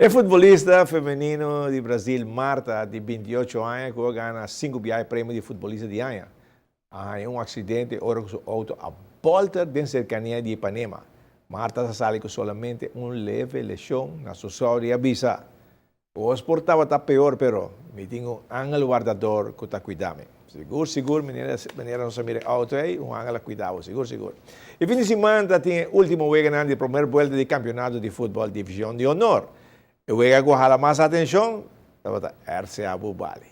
El futbolista femenino de Brasil, Marta, de 28 anos, que ganha 5 prêmios de futebolista de ano. Em um acidente, ora com sua auto a volta de cercania de Ipanema. Marta se sale com somente leve lesão na sua de avisa. O esportava está pior, pero me tenho ángel guardador que está cuidando. Seguro, menina não se mira auto aí, ángel cuidado, seguro. E fim de semana tem o último weekend de primeira volta de campeonato de futebol divisão de honor. E o weekend que jala mais atenção, estava RCA Bubali.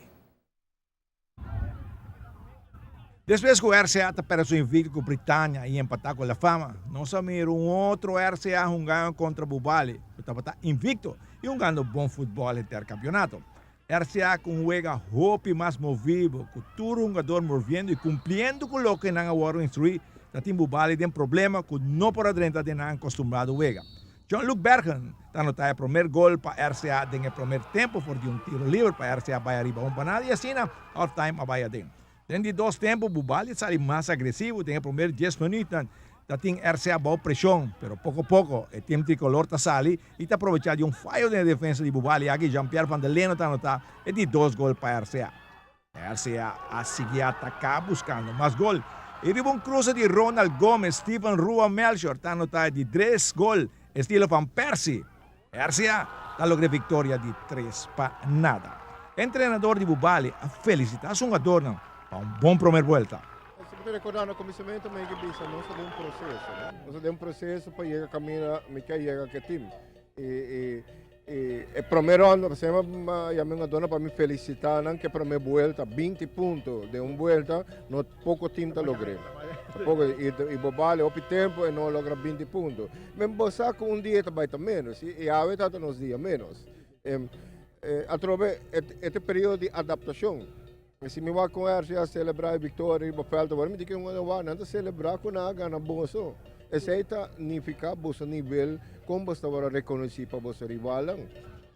Depois que o RCA perdeu seu invicto com a Britânia e empatar com a Fama, nós amamos outro RCA jogando contra Bubali, que estava invicto e jogando bom futebol intercampeonato. RCA com juega hope mais movido, com todo jogador movendo e cumprindo com o que não agora instruir, tem Bubali tem problema que não por dentro de não acostumado a jogar. John-Luc Bergen está anotando o primeiro gol para RCA no primeiro tempo, por um tiro livre para RCA vai arriba um panado e assim na half-time a vai dentro. Dentro de 2 tempos, Bubali sai mais agressivo, tem o primeiro 10 minutos, tem RCA boa pressão, mas pouco a pouco o time tricolor está sali e está aproveitando de um falho na defesa de Bubali, aqui Jean-Pierre Van der Leno está anotando e de 2 gols para RCA. RCA a seguir a atacar buscando mais gol. E de um cruze de Ronald Gomes, Steven Rua Melchior está anotando de 3 gols, estilo Van Persie. RCA está logrando vitória de 3-0. O treinador de Bubali a felicitar seu jogador para uma boa primeira volta. Se recordar no começamento, me disse, nós temos processo, né? Nós temos processo para chegar a caminhar, me quer chegar a que time. E primeiro ano, eu me dona para me felicitar, não que a primeira volta, 20 pontos de uma volta, no pouco time está logrando. E Bobale, ao tempo, e não logra 20 pontos. Mas você com um dia vai estar menos, e a vez está nos dias menos. Através este período de adaptação. Se me vai com a celebrar a vitória, o papel agora me diz que não está celebrar com a ganha boa só. Esse aí significa o nível como você vai reconhecer para você rival.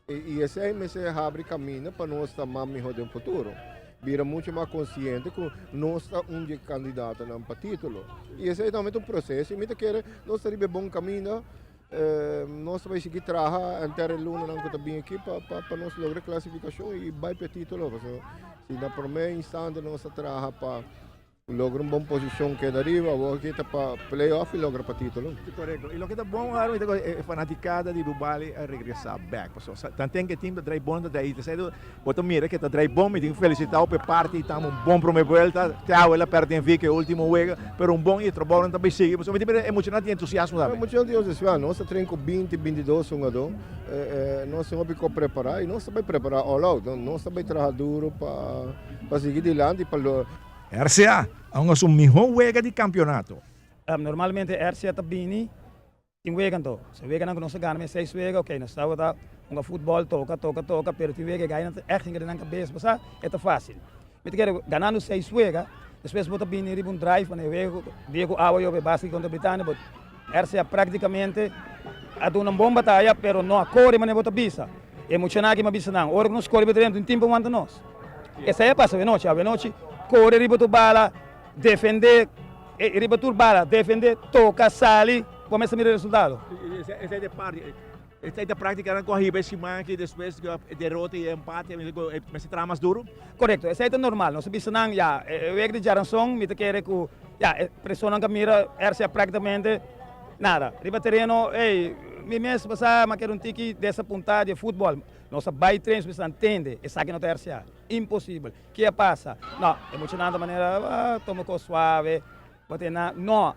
E esse aí me abre caminho para nós estar mais melhor no futuro. Vira muito mais consciente que nós estamos candidato para título. E esse aí também é um processo. E me quer nós estar bom caminho. Nós vamos seguir trabalhando até o lunes não está bem aqui para nós lograr classificação e vai para título. Se na primeira instante nós trabalhamos para lograr uma boa posição que é arriba, ou que está para playoff e logra para título. Correto. E o que está bom agora é a fanaticada de Bubali a regressar back. Tanto que o time está bom, você mira que está bom, me tenho que felicitar para parte, estamos um bom primeira volta, tchau, ela perde em que é o último jogo, mas um bom e trabalho também sigue. Mas é emocionante e entusiasmo também. É emocionante e entusiasmo. Nós temos 20, 22 jogadores, nós temos que preparar e nós também preparar all out, nós também trabalhar duro para seguir adiante. RCA é um melhor jogo de campeonato. Normalmente RCA está bem, tem jogo se jogo não se ganha, mas 6 jogos, ok, nós estamos um futebol, toca, pero tem jogo ganha echt in na cabeça, mas é fácil. Mas quero ganhando 6 jogos, depois bota bem ir um drive, né, Diego Awa eu base contra a Britânia, mas RCA praticamente a uma boa batalha, pero não corre, mas bota bisa. Emocionante que me bisa não, ora que nós corre dentro um tempo quanto nós. Essa é passa a noite, corre riba tu bala, defender, riba tu bala, defender, toca, sale, começa a mirar o resultado. Essa é de parte. Essa é de prática com a riba, esse man que depois derrota e empate, mas se trama mais duro? Correto, essa é normal. Nós sabemos que o weg de Jaranson, me quer que pressiona que mira, RCA praticamente nada. Riba terreno, me mesmo passar, mas quero tique dessa pontada de futebol. Nossa vai treinos, você entende, essa aqui não tem RCA. Impossível. O que passa? Não, emocionante maneira, toma com suave, não.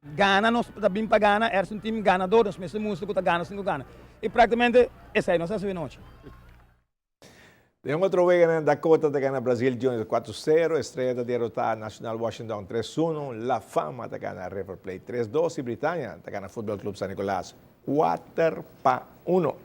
Gana, nós também para Gana, é um time ganador, nós mesmos música que Gana, 5 Gana. E praticamente, essa aí, nós sabemos noite. Tem outro jogo da Dakota, da Gana Brasil Juniors 4-0, Estrela derrotar Nacional Washington 3-1, La Fama da Gana River Plate 3-2 e Britânia da Gana Football Club San Nicolás 4-1.